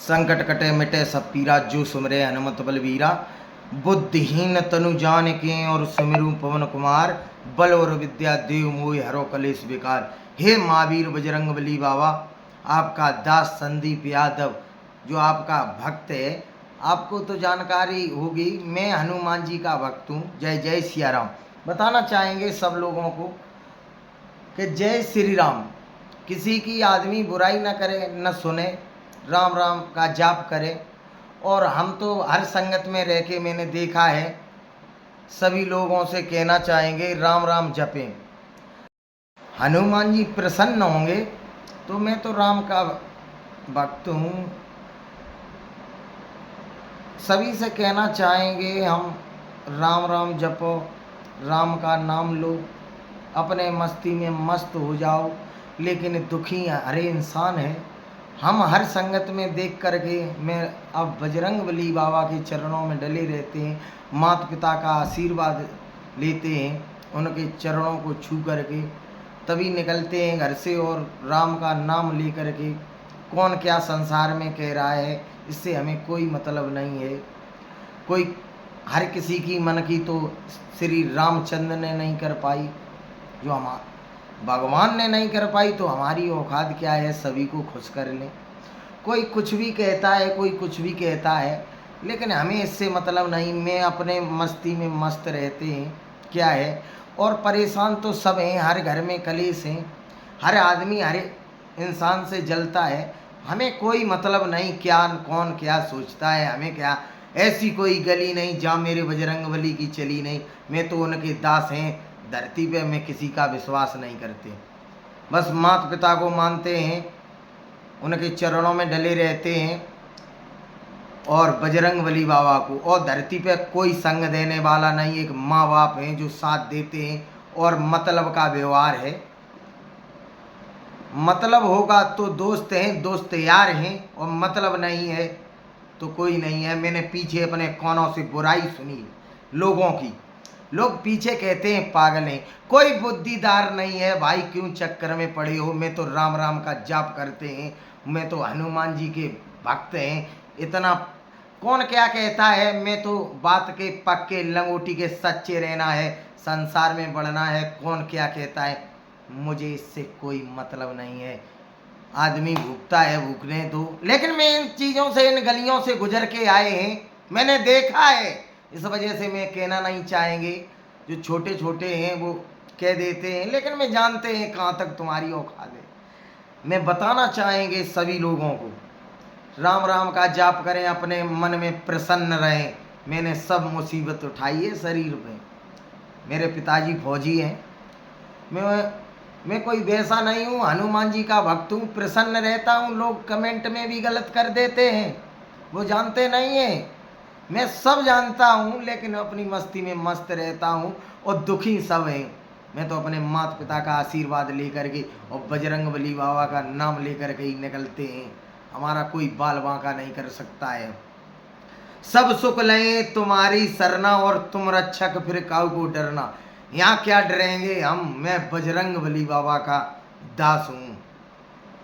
संकट कटे मिटे सब पीरा, जो सुमरे हनुमत बलवीरा। बुद्धिहीन तनु जानिके और सुमिरु पवन कुमार, बल और विद्या देव मोहि हरो कलेश विकार। हे महावीर बजरंग बली बाबा, आपका दास संदीप यादव जो आपका भक्त है, आपको तो जानकारी होगी, मैं हनुमान जी का भक्त हूँ। जय जय सिया राम। बताना चाहेंगे सब लोगों को कि जय श्री राम। किसी की आदमी बुराई न करे, न सुने, राम राम का जाप करे। और हम तो हर संगत में रह के मैंने देखा है, सभी लोगों से कहना चाहेंगे राम राम जपें। हनुमान जी प्रसन्न होंगे, तो मैं तो राम का भक्त हूँ। सभी से कहना चाहेंगे हम राम राम जपो, राम का नाम लो, अपने मस्ती में मस्त हो जाओ। लेकिन दुखी हरे इंसान है, हम हर संगत में देख करके मैं अब बजरंग बली बाबा के चरणों में डले रहते हैं, माता पिता का आशीर्वाद लेते हैं, उनके चरणों को छू करके तभी निकलते हैं घर से। और राम का नाम ले करके कौन क्या संसार में कह रहा है, इससे हमें कोई मतलब नहीं है। कोई हर किसी की मन की तो श्री रामचंद्र ने नहीं कर पाई, जो हम भगवान ने नहीं कर पाई, तो हमारी औकात क्या है सभी को खुश कर लें। कोई कुछ भी कहता है, कोई कुछ भी कहता है, लेकिन हमें इससे मतलब नहीं। मैं अपने मस्ती में मस्त रहते हैं, क्या है। और परेशान तो सब हैं, हर घर में कलेश हैं, हर आदमी हर इंसान से जलता है। हमें कोई मतलब नहीं क्या कौन क्या सोचता है, हमें क्या। ऐसी कोई गली नहीं जहाँ मेरे बजरंग बली की चली नहीं। मैं तो उनके दास हैं, धरती पे मैं किसी का विश्वास नहीं करते, बस माता पिता को मानते हैं, उनके चरणों में डले रहते हैं और बजरंग बली बाबा को। और धरती पे कोई संग देने वाला नहीं, एक माँ बाप हैं जो साथ देते हैं। और मतलब का व्यवहार है, मतलब होगा तो दोस्त हैं, दोस्त यार हैं, और मतलब नहीं है तो कोई नहीं है। मैंने पीछे अपने कानों से बुराई सुनी लोगों की, लोग पीछे कहते हैं पागल हैं। कोई बुद्धिदार नहीं है भाई, क्यों चक्कर में पड़े हो। मैं तो राम राम का जाप करते हैं, मैं तो हनुमान जी के भक्त हैं। इतना कौन क्या कहता है, मैं तो बात के पक्के लंगोटी के सच्चे रहना है, संसार में बढ़ना है। कौन क्या कहता है, मुझे इससे कोई मतलब नहीं है। आदमी भूखता है, भूखने दो। लेकिन मैं इन चीज़ों से, इन गलियों से गुजर के आए हैं, मैंने देखा है, इस वजह से मैं कहना नहीं चाहेंगे। जो छोटे छोटे हैं वो कह देते हैं, लेकिन मैं जानते हैं कहाँ तक तुम्हारी औकात है। मैं बताना चाहेंगे सभी लोगों को, राम राम का जाप करें, अपने मन में प्रसन्न रहें। मैंने सब मुसीबत उठाई है शरीर में, मेरे पिताजी फौजी हैं, मैं कोई वैसा नहीं हूँ, हनुमान जी का भक्त हूँ, प्रसन्न रहता हूँ। लोग कमेंट में भी गलत कर देते हैं, वो जानते नहीं हैं, मैं सब जानता हूँ, लेकिन अपनी मस्ती में मस्त रहता हूँ। और दुखी सब हैं, मैं तो अपने माता पिता का आशीर्वाद लेकर के और बजरंग बली बाबा का नाम लेकर के ही निकलते हैं। हमारा कोई बाल बांका नहीं कर सकता है। सब सुख लें तुम्हारी सरना, और तुम रक्षक फिर काऊ को डरना। यहाँ क्या डरेंगे हम, मैं बजरंग बली बाबा का दास हूँ,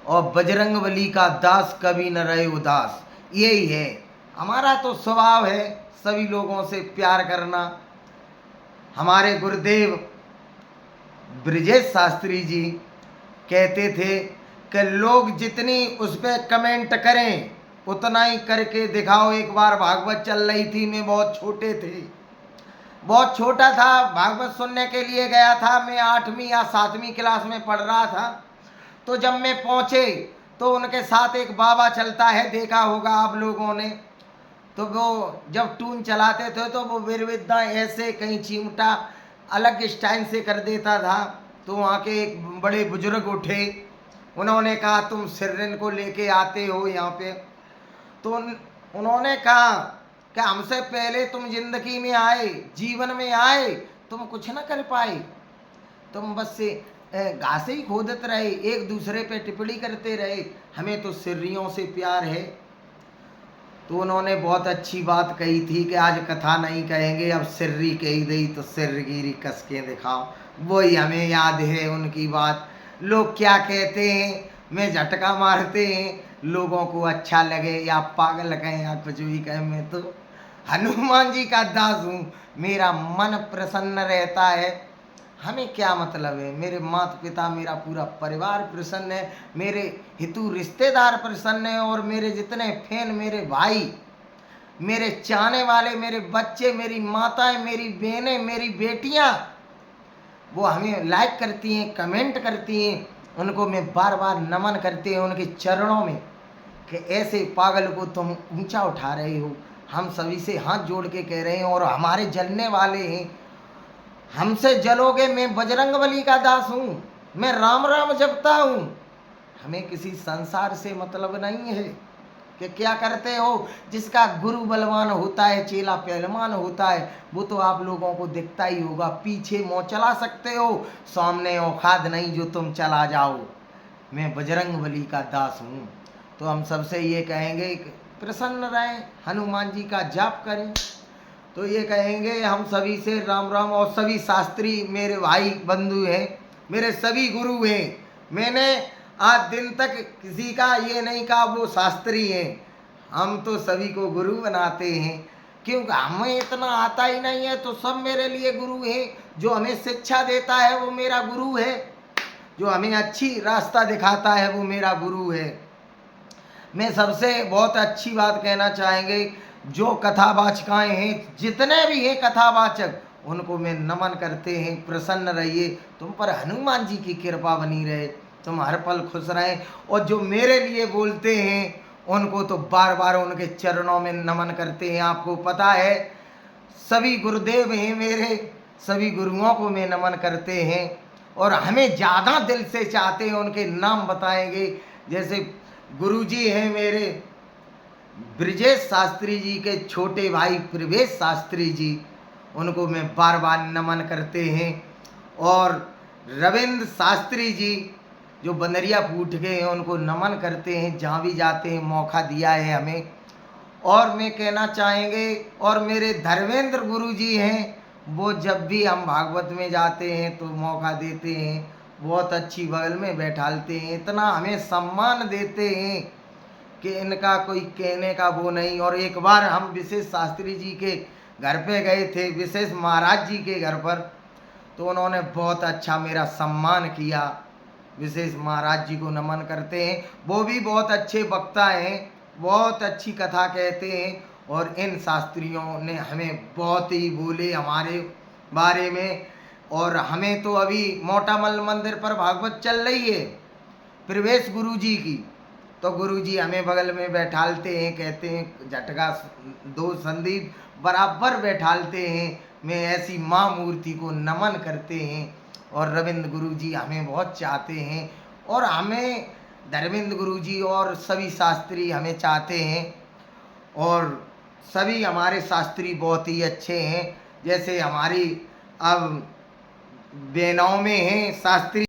और बजरंग बली का दास कभी न रहे उदास। यही है हमारा तो स्वभाव है, सभी लोगों से प्यार करना। हमारे गुरुदेव ब्रजेश शास्त्री जी कहते थे कि लोग जितनी उस पर कमेंट करें उतना ही करके दिखाओ। एक बार भागवत चल रही थी, मैं बहुत छोटे थे, बहुत छोटा था, भागवत सुनने के लिए गया था। मैं 8वीं या 7वीं क्लास में पढ़ रहा था। तो जब मैं पहुँचे तो उनके साथ एक बाबा चलता है, देखा होगा आप लोगों ने। तो वो जब टून चलाते थे तो वो विरविद्या ऐसे कहीं चिमटा अलग स्टाइल से कर देता था। तो वहाँ के एक बड़े बुजुर्ग उठे, उन्होंने कहा तुम सिर्रन को लेके आते हो यहाँ पे। तो उन्होंने कहा कि हमसे पहले तुम जिंदगी में आए, जीवन में आए, तुम कुछ ना कर पाए, तुम बस से घासे ही खोदते रहे, एक दूसरे पे टिप्पणी करते रहे, हमें तो सिर्रियों से प्यार है। तो उन्होंने बहुत अच्छी बात कही थी कि आज कथा नहीं कहेंगे, अब सिर्री कही गई तो सिरगिरी कस के दिखाओ। वही हमें याद है उनकी बात। लोग क्या कहते हैं, मैं झटका मारते हैं, लोगों को अच्छा लगे या पागल कहें या कुछ भी कहें, मैं तो हनुमान जी का दास हूँ। मेरा मन प्रसन्न रहता है। हमें क्या मतलब है, मेरे माता पिता मेरा पूरा परिवार प्रसन्न है, मेरे हितू रिश्तेदार प्रसन्न है, और मेरे जितने फैन, मेरे भाई, मेरे चाहने वाले, मेरे बच्चे, मेरी माताएं, मेरी बहनें, मेरी बेटियां, वो हमें लाइक करती हैं, कमेंट करती हैं। उनको मैं बार बार नमन करते हैं उनके चरणों में कि ऐसे पागल को तुम ऊंचा उठा रहे हो। हम सभी से हाथ जोड़ के कह रहे हैं, और हमारे जलने वाले हैं, हमसे जलोगे। मैं बजरंगबली का दास हूँ, मैं राम राम जपता हूँ। हमें किसी संसार से मतलब नहीं है कि क्या करते हो। जिसका गुरु बलवान होता है, चेला पहलवान होता है, वो तो आप लोगों को दिखता ही होगा। पीछे मुँह चला सकते हो, सामने औकात नहीं जो तुम चला जाओ। मैं बजरंगबली का दास हूँ। तो हम सबसे ये कहेंगे कि प्रसन्न रहें, हनुमान जी का जाप करें। तो ये कहेंगे हम सभी से राम राम। और सभी शास्त्री मेरे भाई बंधु हैं, मेरे सभी गुरु हैं। मैंने आज दिन तक किसी का ये नहीं कहा वो शास्त्री हैं। हम तो सभी को गुरु बनाते हैं, क्योंकि हमें इतना आता ही नहीं है। तो सब मेरे लिए गुरु हैं। जो हमें शिक्षा देता है वो मेरा गुरु है, जो हमें अच्छी रास्ता दिखाता है वो मेरा गुरु है। मैं सबसे बहुत अच्छी बात कहना चाहेंगे, जो कथावाचकाएँ हैं, जितने भी हैं कथावाचक, उनको मैं नमन करते हैं। प्रसन्न रहिए, तुम पर हनुमान जी की कृपा बनी रहे, तुम हर पल खुश रहें। और जो मेरे लिए बोलते हैं उनको तो बार बार उनके चरणों में नमन करते हैं। आपको पता है सभी गुरुदेव हैं मेरे, सभी गुरुओं को मैं नमन करते हैं। और हमें ज़्यादा दिल से चाहते हैं, उनके नाम बताएंगे। जैसे गुरुजी हैं मेरे ब्रिजेश शास्त्री जी के छोटे भाई प्रवेश शास्त्री जी, उनको मैं बार बार नमन करते हैं। और रविंद्र शास्त्री जी जो बंदरिया फूट गए हैं, उनको नमन करते हैं। जहाँ भी जाते हैं मौका दिया है हमें। और मैं कहना चाहेंगे, और मेरे धर्मेंद्र गुरु जी हैं, वो जब भी हम भागवत में जाते हैं तो मौका देते हैं, बहुत अच्छी बगल में बैठालते हैं, इतना हमें सम्मान देते हैं कि इनका कोई कहने का वो नहीं। और एक बार हम विशेष शास्त्री जी के घर पे गए थे, विशेष महाराज जी के घर पर, तो उन्होंने बहुत अच्छा मेरा सम्मान किया। विशेष महाराज जी को नमन करते हैं, वो भी बहुत अच्छे वक्ता हैं, बहुत अच्छी कथा कहते हैं। और इन शास्त्रियों ने हमें बहुत ही बोले हमारे बारे में। और हमें तो अभी मोटामल मंदिर पर भागवत चल रही है प्रवेश गुरु जी की, तो गुरुजी हमें बगल में बैठालते हैं, कहते हैं झटका दो संदीप, बराबर बैठालते हैं। मैं ऐसी माँ मूर्ति को नमन करते हैं। और रविंद्र गुरुजी हमें बहुत चाहते हैं, और हमें धर्मेंद्र गुरुजी और सभी शास्त्री हमें चाहते हैं। और सभी हमारे शास्त्री बहुत ही अच्छे हैं। जैसे हमारी अब बेनाव में हैं शास्त्री